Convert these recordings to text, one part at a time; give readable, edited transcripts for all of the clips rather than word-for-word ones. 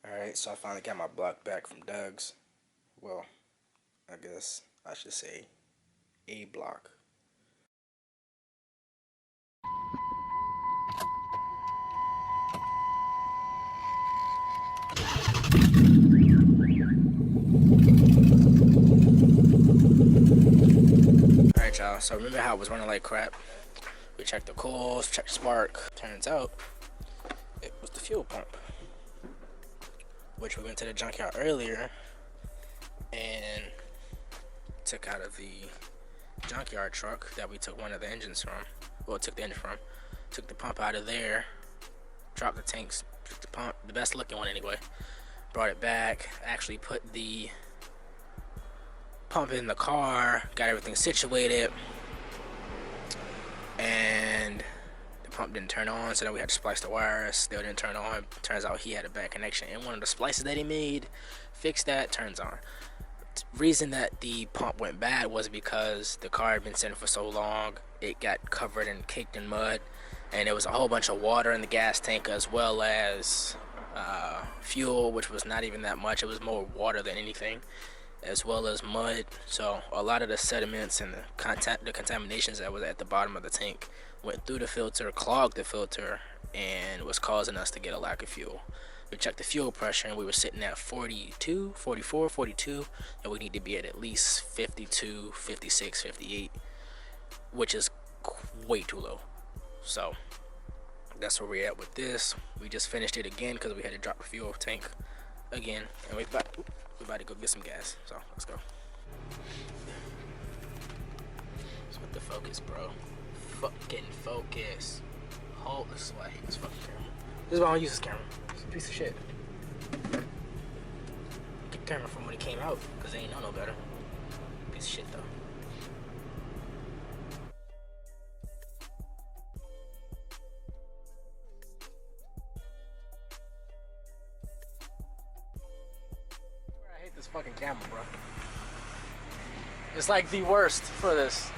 Alright, so I finally got my block back from Doug's. Well, I guess I should say a block. Alright y'all, so remember how it was running like crap? We checked the coils, checked the spark. Turns out it was the fuel pump, which we went to the junkyard earlier and took out of the junkyard truck that we took one of the engines from. Well, took the engine from. Took the pump out of there, dropped the tanks, took the pump, the best looking one anyway. Brought it back, actually put the pump in the car, got everything situated, and the pump didn't turn on, so then we had to splice the wires. Still didn't turn on. Turns out he had a bad connection in one of the splices that he made. Fixed that, turns on. Reason that the pump went bad was because the car had been sitting for so long, it got covered and caked in mud, and there was a whole bunch of water in the gas tank, as well as fuel, which was not even that much. It was more water than anything, as well as mud. So a lot of the sediments and the contaminations that was at the bottom of the tank went through the filter, clogged the filter, and was causing us to get a lack of fuel. We checked the fuel pressure and we were sitting at 42, 44, 42, and we need to be at least 52, 56, 58, which is way too low. So that's where we're at with this. We just finished it again because we had to drop the fuel tank again, and we're about to go get some gas. So let's go. What's with the focus, bro? Fucking focus. Hold this is why I hate this fucking camera. This is why I don't use this camera. It's a piece of shit. Get the camera from when it came out, because they ain't know no better. Piece of shit though. I hate this fucking camera, bro. It's like the worst for this.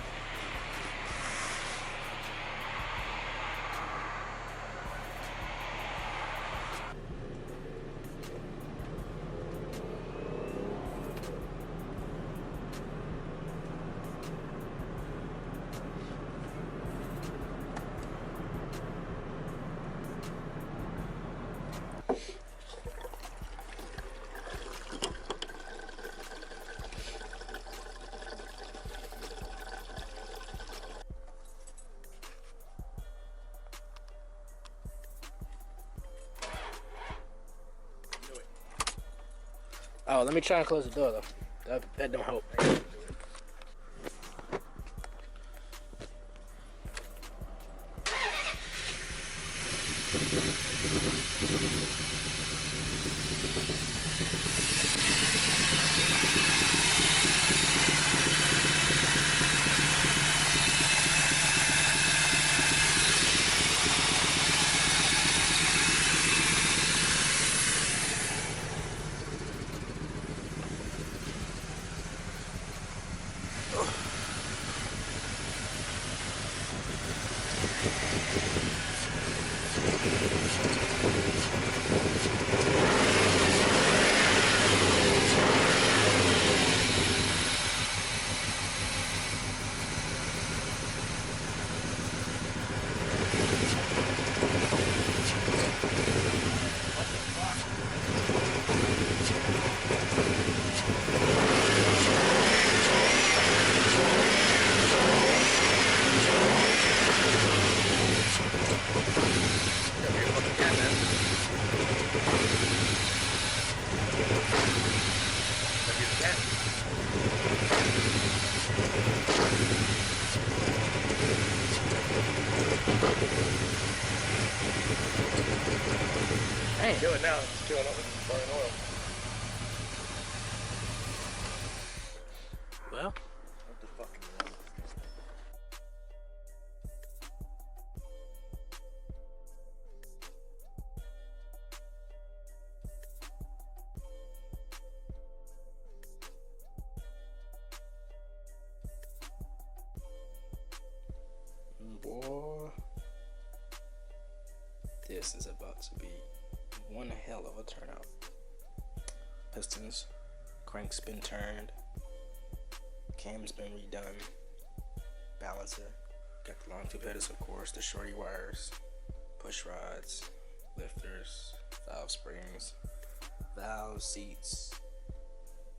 Oh, let me try and close the door though. That don't help. Dang. Do it now. It's chilling up with burning oil. Well, What the fuck is wrong? boy, this is about to be one hell of a turnout. pistons, crank's been turned, cam's been redone, balancer, got the long tube headers of course, the shorty wires, push rods, lifters, valve springs, valves, seats,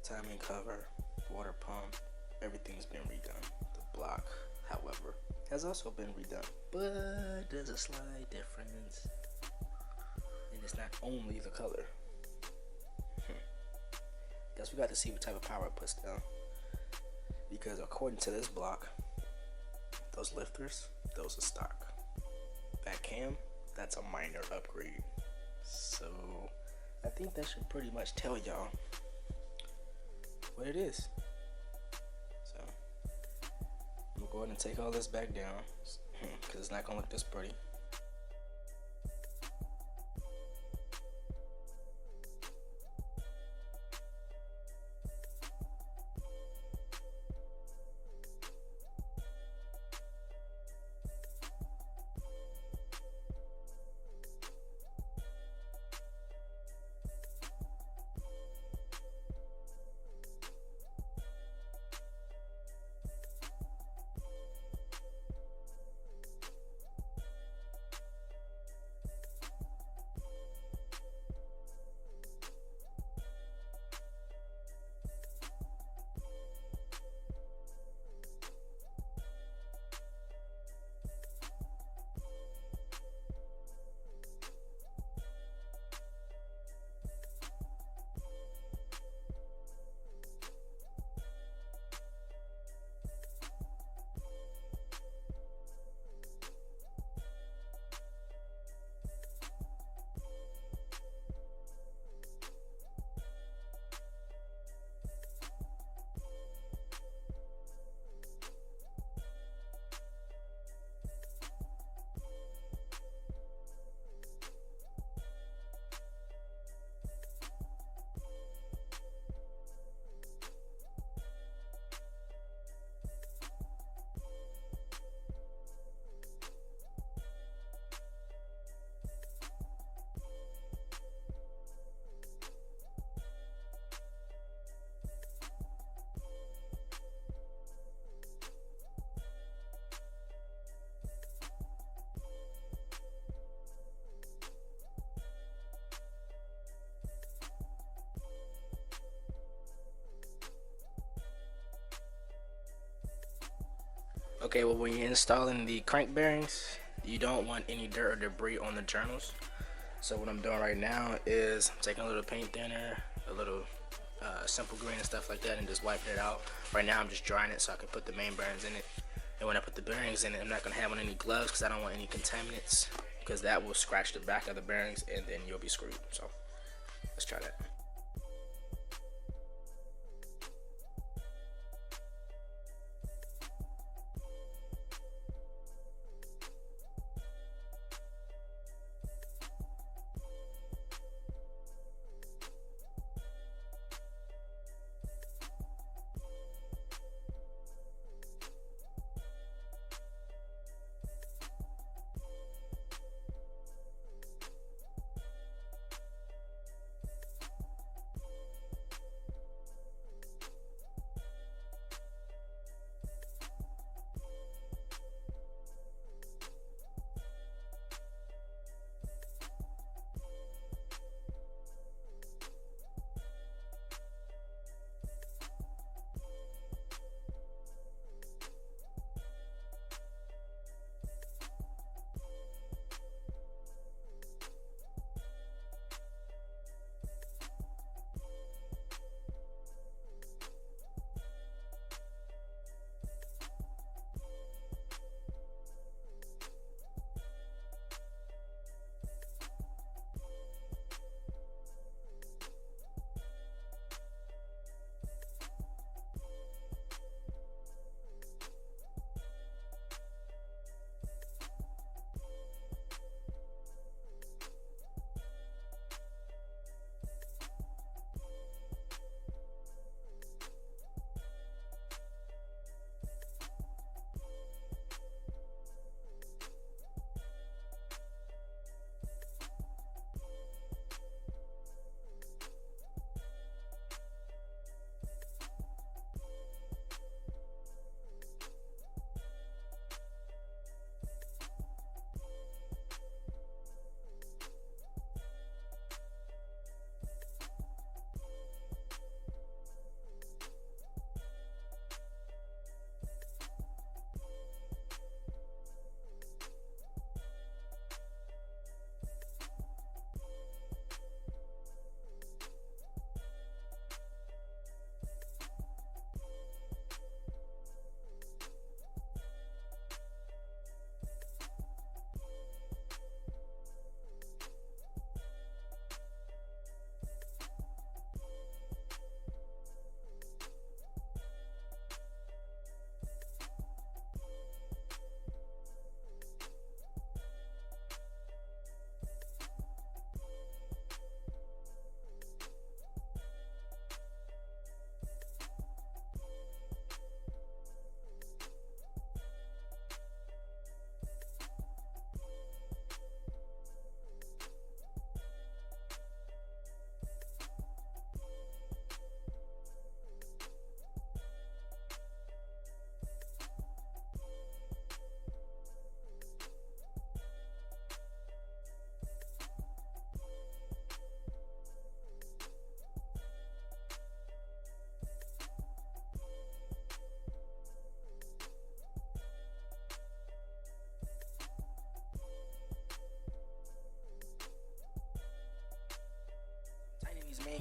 timing cover, water pump, everything's been redone. The block, however, has also been redone, but there's a slight difference, and it's not only the color. Guess we got to see what type of power it puts down, because according to this block, those lifters, those are stock. That cam, that's a minor upgrade. So I think that should pretty much tell y'all what it is. So I'm gonna go ahead and take all this back down, because it's not gonna look this pretty. Okay, well, when you're installing the crank bearings, you don't want any dirt or debris on the journals. So what I'm doing right now is I'm taking a little paint thinner, a little simple green and stuff like that, and just wiping it out. Right now I'm just drying it so I can put the main bearings in it. And when I put the bearings in it, I'm not going to have on any gloves because I don't want any contaminants, because that will scratch the back of the bearings and then you'll be screwed. So let's try that.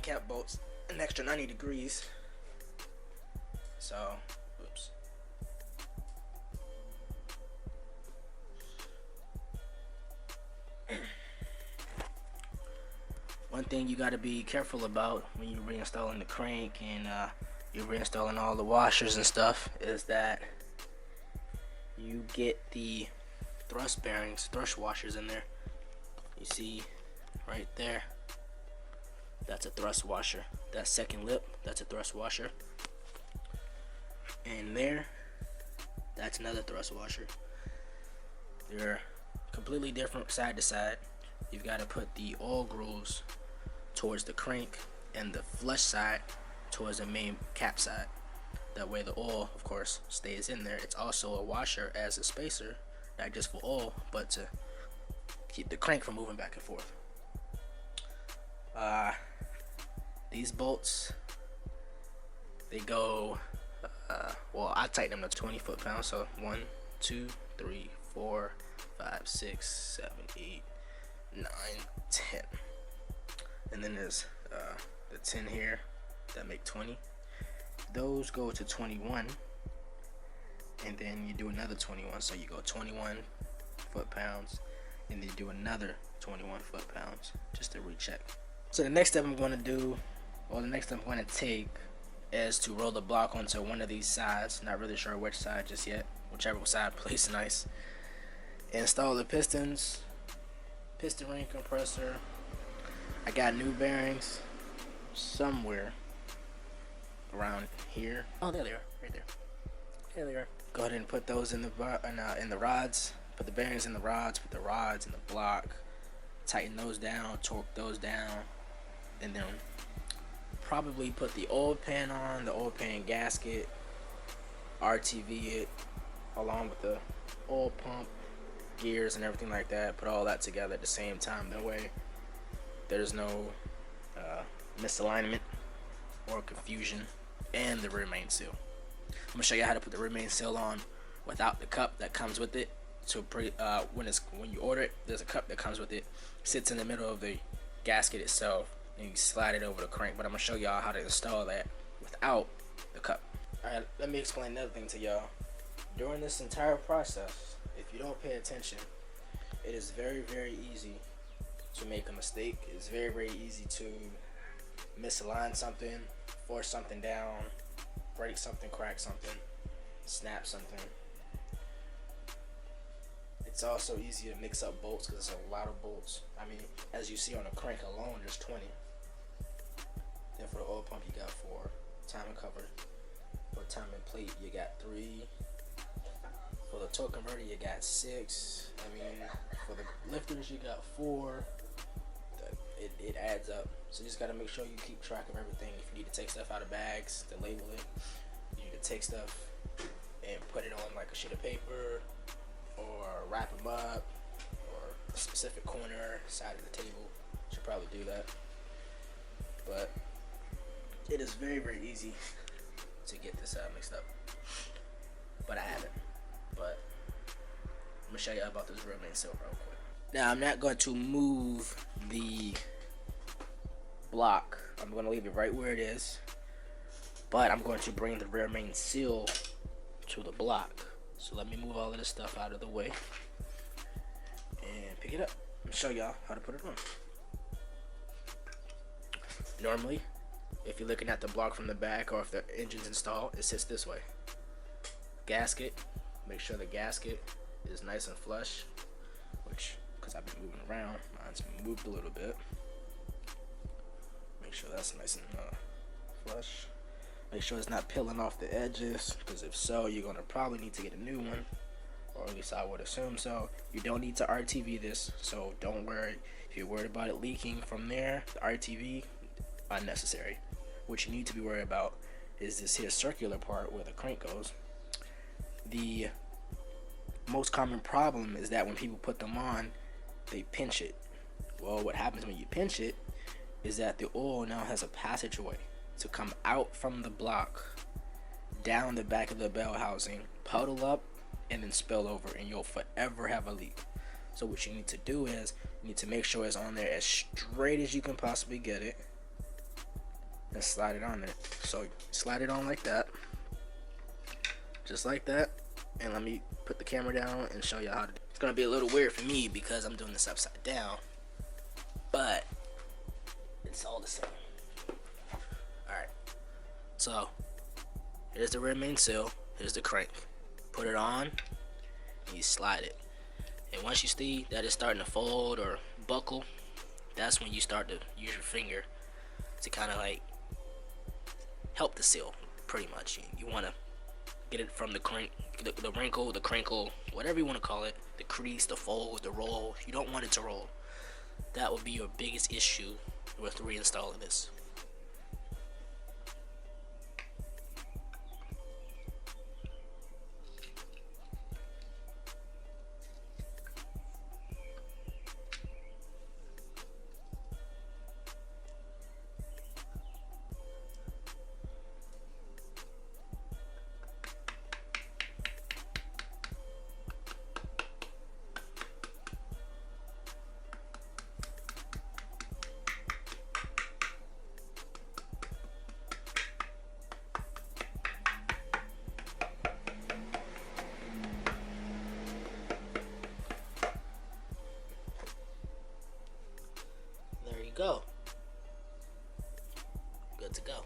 cap bolts an extra 90 degrees. So, oops. One thing you got to be careful about when you're reinstalling the crank and you're reinstalling all the washers and stuff is that you get the thrust bearings, thrust washers in there. You see right there, that's a thrust washer. That second lip, that's a thrust washer. And there, that's another thrust washer. They're completely different side to side. You've got to put the oil grooves towards the crank and the flush side towards the main cap side. That way the oil, of course, stays in there. It's also a washer as a spacer, not just for oil, but to keep the crank from moving back and forth. These bolts, they go, well, I tighten them to 20 foot-pounds, so 1, 2, 3, 4, 5, 6, 7, 8, 9, 10. And then there's the 10 here that make 20. Those go to 21, and then you do another 21, so you go 21 foot-pounds, and then you do another 21 foot-pounds just to recheck. So the next step I'm going to do, or the next step I'm going to take, is to roll the block onto one of these sides. Not really sure which side just yet, whichever side plays nice. Install the pistons, piston ring compressor. I got new bearings somewhere around here. Oh, there they are, right there. There they are. Go ahead and put those in the rods. Put the bearings in the rods. Put the rods in the block. Tighten those down. Torque those down, and then probably put the oil pan on, the oil pan gasket, RTV it, along with the oil pump, gears, and everything like that. Put all that together at the same time. That way, there's no misalignment or confusion. And the rear main seal. I'm gonna show you how to put the rear main seal on without the cup that comes with it. So when you order it, there's a cup that comes with it. It sits in the middle of the gasket itself, and you slide it over the crank. But I'm gonna show y'all how to install that without the cup. Alright, let me explain another thing to y'all. During this entire process, if you don't pay attention, it is very, very easy to make a mistake. It's very, very easy to misalign something, force something down, break something, crack something, snap something. It's also easy to mix up bolts because there's a lot of bolts. I mean, as you see on the crank alone, there's 20. Then for the oil pump, you got 4. Timing cover. For timing plate, you got 3. For the torque converter, you got 6. I mean, for the lifters, you got 4. It adds up. So you just gotta make sure you keep track of everything. If you need to take stuff out of bags to label it, you need to take stuff and put it on like a sheet of paper, or wrap them up, or a specific corner, side of the table. Should probably do that. But it is very, very easy to get this mixed up. But I haven't. But I'm gonna show you about this rear main seal real quick. Now I'm not going to move the block. I'm going to leave it right where it is, but I'm going to bring the rear main seal to the block. So let me move all of this stuff out of the way and pick it up and show y'all how to put it on. Normally, if you're looking at the block from the back, or if the engine's installed, it sits this way. Gasket, make sure the gasket is nice and flush, which, because I've been moving around, mine's moved a little bit. Make sure that's nice and flush. Make sure it's not peeling off the edges, because if so, you're going to probably need to get a new one, or at least I would assume so. You don't need to RTV this, so don't worry. If you're worried about it leaking from there, the RTV, unnecessary. What you need to be worried about is this here circular part where the crank goes. The most common problem is that when people put them on, they pinch it. Well, what happens when you pinch it is that the oil now has a passageway to come out from the block, down the back of the bell housing, puddle up, and then spill over, and you'll forever have a leak. So what you need to do is, you need to make sure it's on there as straight as you can possibly get it, and slide it on there. So slide it on like that, just like that. And let me put the camera down and show you how to do it. It's gonna be a little weird for me because I'm doing this upside down, but it's all the same. Alright, so here's the rear main seal, here's the crank. Put it on, and you slide it. And once you see that it's starting to fold or buckle, that's when you start to use your finger to kind of like help the seal, pretty much. You want to get it from the crank, the wrinkle, the crinkle, whatever you want to call it, the crease, the fold, the roll. You don't want it to roll. That would be your biggest issue with reinstalling this. Go. Good to go.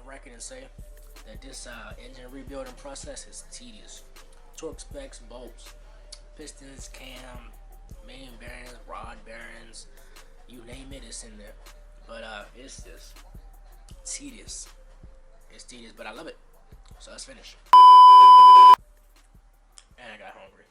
Record and say that this engine rebuilding process is tedious. Torque specs, bolts, pistons, cam, main bearings, rod bearings, you name it, it's in there. But it's just tedious. It's tedious, but I love it. So let's finish. And I got hungry.